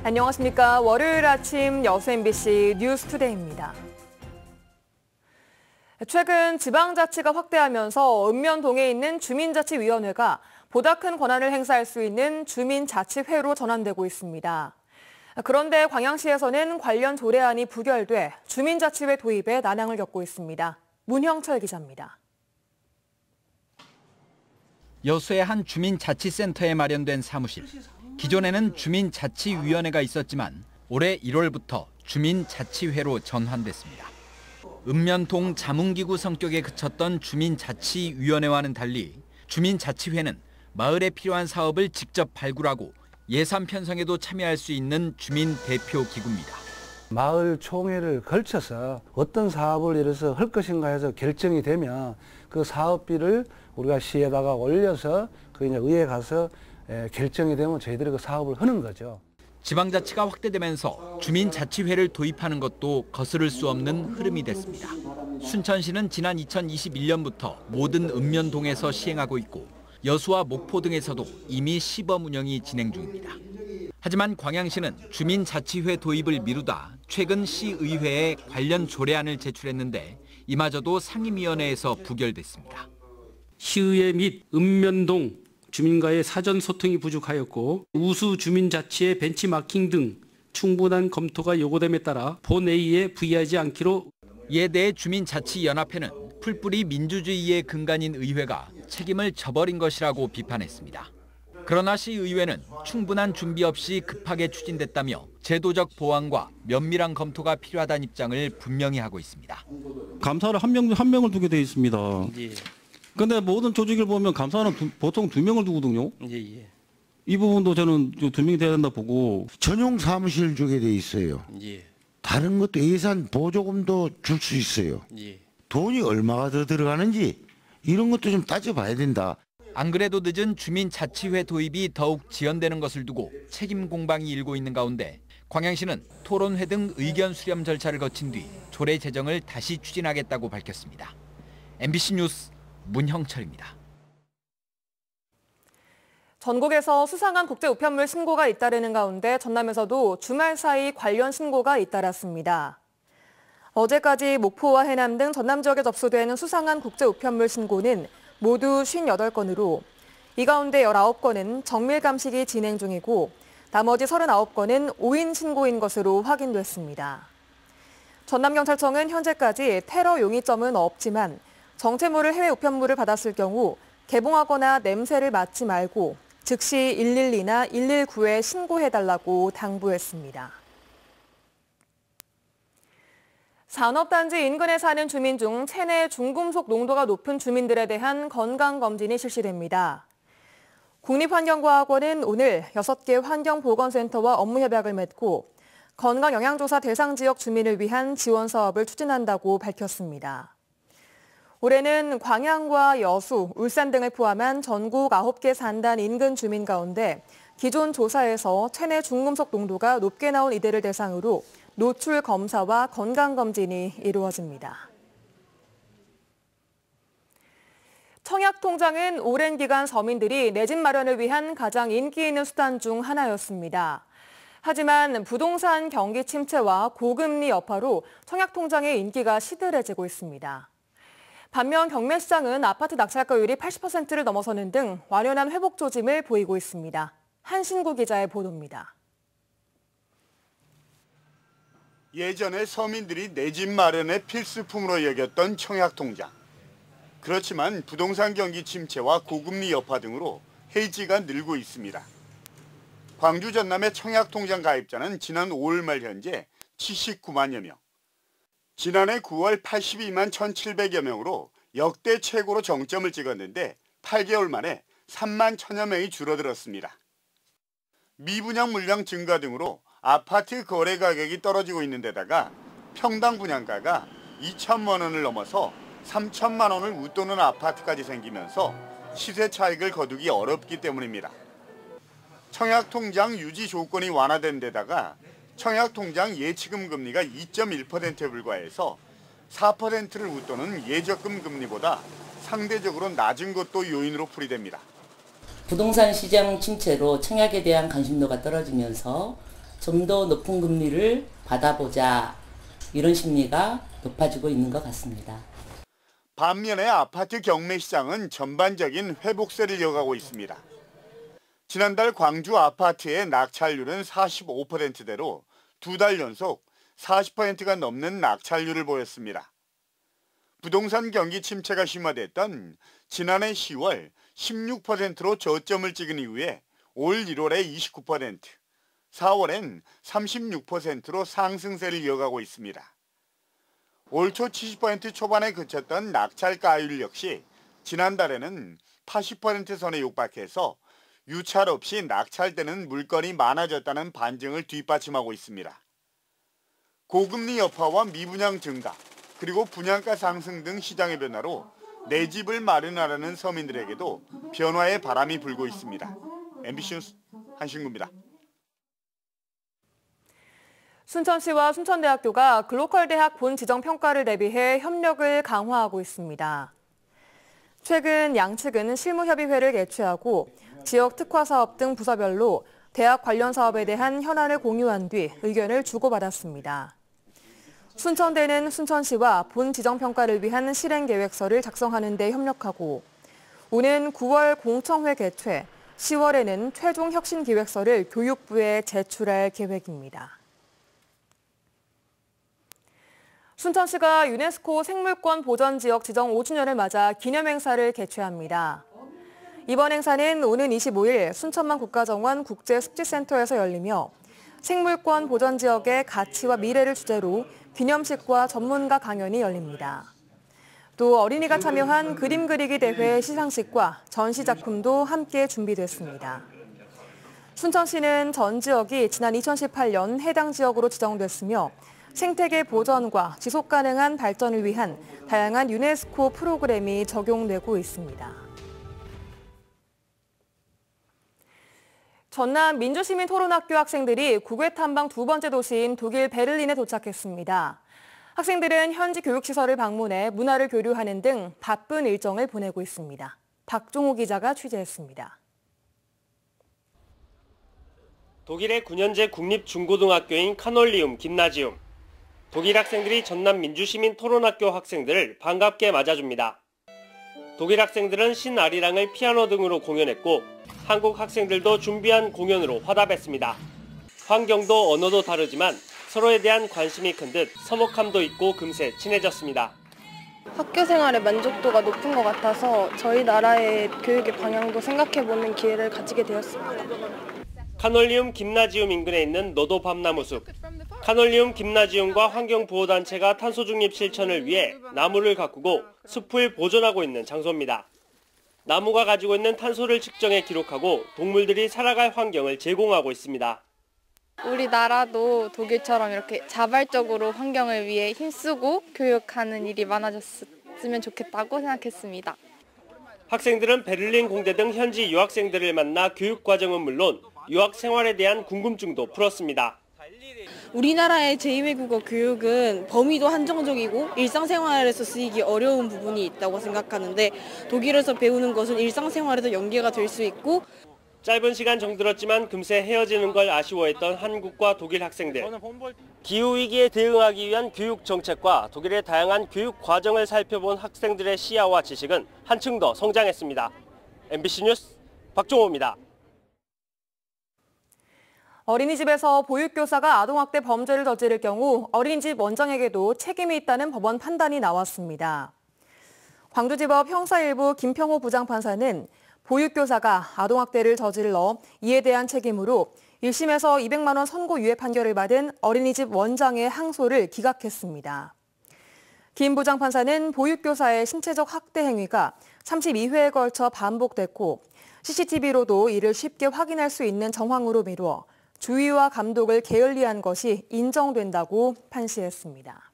안녕하십니까. 월요일 아침 여수 MBC 뉴스투데이입니다. 최근 지방자치가 확대하면서 읍면동에 있는 주민자치위원회가 보다 큰 권한을 행사할 수 있는 주민자치회로 전환되고 있습니다. 그런데 광양시에서는 관련 조례안이 부결돼 주민자치회 도입에 난항을 겪고 있습니다. 문형철 기자입니다. 여수의 한 주민자치센터에 마련된 사무실. 기존에는 주민자치위원회가 있었지만 올해 1월부터 주민자치회로 전환됐습니다. 읍면동 자문기구 성격에 그쳤던 주민자치위원회와는 달리 주민자치회는 마을에 필요한 사업을 직접 발굴하고 예산 편성에도 참여할 수 있는 주민 대표 기구입니다. 마을 총회를 걸쳐서 어떤 사업을 이래서 할 것인가 해서 결정이 되면 그 사업비를 우리가 시에다가 올려서 그 이제 의회에 가서 결정이 되면 저희들이 그 사업을 하는 거죠. 지방자치가 확대되면서 주민자치회를 도입하는 것도 거스를 수 없는 흐름이 됐습니다. 순천시는 지난 2021년부터 모든 읍면동에서 시행하고 있고 여수와 목포 등에서도 이미 시범 운영이 진행 중입니다. 하지만 광양시는 주민자치회 도입을 미루다 최근 시의회에 관련 조례안을 제출했는데 이마저도 상임위원회에서 부결됐습니다. 시의회 및 읍면동 주민과의 사전 소통이 부족하였고 우수 주민자치의 벤치마킹 등 충분한 검토가 요구됨에 따라 본회의에 부의하지 않기로. 이에 대해 주민자치연합회는 풀뿌리 민주주의의 근간인 의회가 책임을 져버린 것이라고 비판했습니다. 그러나 시의회는 충분한 준비 없이 급하게 추진됐다며 제도적 보완과 면밀한 검토가 필요하다는 입장을 분명히 하고 있습니다. 감사를 한 명을 두게 돼 있습니다. 그런데 모든 조직을 보면 감사는 보통 2명을 두거든요. 이 부분도 저는 2명이 돼야 된다 보고. 전용 사무실 주게 돼 있어요. 다른 것도 예산 보조금도 줄 수 있어요. 돈이 얼마가 더 들어가는지 이런 것도 좀 따져봐야 된다. 안 그래도 늦은 주민자치회 도입이 더욱 지연되는 것을 두고 책임 공방이 일고 있는 가운데 광양시는 토론회 등 의견 수렴 절차를 거친 뒤 조례 제정을 다시 추진하겠다고 밝혔습니다. MBC 뉴스 문형철입니다. 전국에서 수상한 국제우편물 신고가 잇따르는 가운데 전남에서도 주말 사이 관련 신고가 잇따랐습니다. 어제까지 목포와 해남 등 전남 지역에 접수된 수상한 국제우편물 신고는 모두 58건으로 이 가운데 19건은 정밀 감식이 진행 중이고 나머지 39건은 오인 신고인 것으로 확인됐습니다. 전남경찰청은 현재까지 테러 용의점은 없지만 정체모를 해외 우편물을 받았을 경우 개봉하거나 냄새를 맡지 말고 즉시 112나 119에 신고해달라고 당부했습니다. 산업단지 인근에 사는 주민 중 체내 중금속 농도가 높은 주민들에 대한 건강검진이 실시됩니다. 국립환경과학원은 오늘 6개 환경보건센터와 업무협약을 맺고 건강영양조사 대상 지역 주민을 위한 지원 사업을 추진한다고 밝혔습니다. 올해는 광양과 여수, 울산 등을 포함한 전국 9개 산단 인근 주민 가운데 기존 조사에서 체내 중금속 농도가 높게 나온 이들을 대상으로 노출 검사와 건강검진이 이루어집니다. 청약통장은 오랜 기간 서민들이 내 집 마련을 위한 가장 인기 있는 수단 중 하나였습니다. 하지만 부동산 경기 침체와 고금리 여파로 청약통장의 인기가 시들해지고 있습니다. 반면 경매시장은 아파트 낙찰가율이 80%를 넘어서는 등 완연한 회복 조짐을 보이고 있습니다. 한신구 기자의 보도입니다. 예전에 서민들이 내 집 마련의 필수품으로 여겼던 청약통장. 그렇지만 부동산 경기 침체와 고금리 여파 등으로 해지가 늘고 있습니다. 광주 전남의 청약통장 가입자는 지난 5월 말 현재 79만여 명. 지난해 9월 82만 1,700여 명으로 역대 최고로 정점을 찍었는데 8개월 만에 3만 1,000여 명이 줄어들었습니다. 미분양 물량 증가 등으로 아파트 거래 가격이 떨어지고 있는 데다가 평당 분양가가 2천만 원을 넘어서 3천만 원을 웃도는 아파트까지 생기면서 시세 차익을 거두기 어렵기 때문입니다. 청약통장 유지 조건이 완화된 데다가 청약통장 예치금 금리가 2.1%에 불과해서 4%를 웃도는 예적금 금리보다 상대적으로 낮은 것도 요인으로 풀이됩니다. 부동산 시장 침체로 청약에 대한 관심도가 떨어지면서 좀 더 높은 금리를 받아보자 이런 심리가 높아지고 있는 것 같습니다. 반면에 아파트 경매 시장은 전반적인 회복세를 이어가고 있습니다. 지난달 광주 아파트의 낙찰률은 45%대로 2달 연속 40%가 넘는 낙찰률을 보였습니다. 부동산 경기 침체가 심화됐던 지난해 10월 16%로 저점을 찍은 이후에 올 1월에 29%, 4월엔 36%로 상승세를 이어가고 있습니다. 올 초 70% 초반에 그쳤던 낙찰가율 역시 지난달에는 80% 선에 육박해서 유찰 없이 낙찰되는 물건이 많아졌다는 반증을 뒷받침하고 있습니다. 고금리 여파와 미분양 증가, 그리고 분양가 상승 등 시장의 변화로 내 집을 마련하려는 서민들에게도 변화의 바람이 불고 있습니다. MBC 뉴스 한신구입니다. 순천시와 순천대학교가 글로컬 대학 본 지정 평가를 대비해 협력을 강화하고 있습니다. 최근 양측은 실무협의회를 개최하고 지역 특화 사업 등 부서별로 대학 관련 사업에 대한 현안을 공유한 뒤 의견을 주고받았습니다. 순천대는 순천시와 본 지정 평가를 위한 실행 계획서를 작성하는 데 협력하고 오는 9월 공청회 개최, 10월에는 최종 혁신 기획서를 교육부에 제출할 계획입니다. 순천시가 유네스코 생물권 보전 지역 지정 5주년을 맞아 기념행사를 개최합니다. 이번 행사는 오는 25일 순천만 국가정원 국제습지센터에서 열리며 생물권 보전 지역의 가치와 미래를 주제로 기념식과 전문가 강연이 열립니다. 또 어린이가 참여한 그림 그리기 대회 시상식과 전시 작품도 함께 준비됐습니다. 순천시는 전 지역이 지난 2018년 해당 지역으로 지정됐으며 생태계 보전과 지속 가능한 발전을 위한 다양한 유네스코 프로그램이 적용되고 있습니다. 전남 민주시민 토론학교 학생들이 국외 탐방 두 번째 도시인 독일 베를린에 도착했습니다. 학생들은 현지 교육시설을 방문해 문화를 교류하는 등 바쁜 일정을 보내고 있습니다. 박종호 기자가 취재했습니다. 독일의 9년제 국립중고등학교인 카놀리움 김나지움. 독일 학생들이 전남 민주시민 토론학교 학생들을 반갑게 맞아줍니다. 독일 학생들은 신아리랑을 피아노 등으로 공연했고 한국 학생들도 준비한 공연으로 화답했습니다. 환경도 언어도 다르지만 서로에 대한 관심이 큰 듯 서먹함도 있고 금세 친해졌습니다. 학교 생활의 만족도가 높은 것 같아서 저희 나라의 교육의 방향도 생각해보는 기회를 가지게 되었습니다. 카놀리움 김나지움 인근에 있는 노도 밤나무숲. 카놀리움 김나지움과 환경보호단체가 탄소중립 실천을 위해 나무를 가꾸고 숲을 보존하고 있는 장소입니다. 나무가 가지고 있는 탄소를 측정해 기록하고 동물들이 살아갈 환경을 제공하고 있습니다. 우리나라도 독일처럼 이렇게 자발적으로 환경을 위해 힘쓰고 교육하는 일이 많아졌으면 좋겠다고 생각했습니다. 학생들은 베를린 공대 등 현지 유학생들을 만나 교육 과정은 물론 유학 생활에 대한 궁금증도 풀었습니다. 우리나라의 제2외국어 교육은 범위도 한정적이고 일상생활에서 쓰이기 어려운 부분이 있다고 생각하는데 독일에서 배우는 것은 일상생활에도 연계가 될 수 있고 짧은 시간 정들었지만 금세 헤어지는 걸 아쉬워했던 한국과 독일 학생들. 기후위기에 대응하기 위한 교육 정책과 독일의 다양한 교육 과정을 살펴본 학생들의 시야와 지식은 한층 더 성장했습니다. MBC 뉴스 박종호입니다. 어린이집에서 보육교사가 아동학대 범죄를 저지를 경우 어린이집 원장에게도 책임이 있다는 법원 판단이 나왔습니다. 광주지법 형사 1부 김평호 부장판사는 보육교사가 아동학대를 저질러 이에 대한 책임으로 1심에서 200만 원 선고유예 판결을 받은 어린이집 원장의 항소를 기각했습니다. 김 부장판사는 보육교사의 신체적 학대 행위가 32회에 걸쳐 반복됐고 CCTV로도 이를 쉽게 확인할 수 있는 정황으로 미루어 주의와 감독을 게을리한 것이 인정된다고 판시했습니다.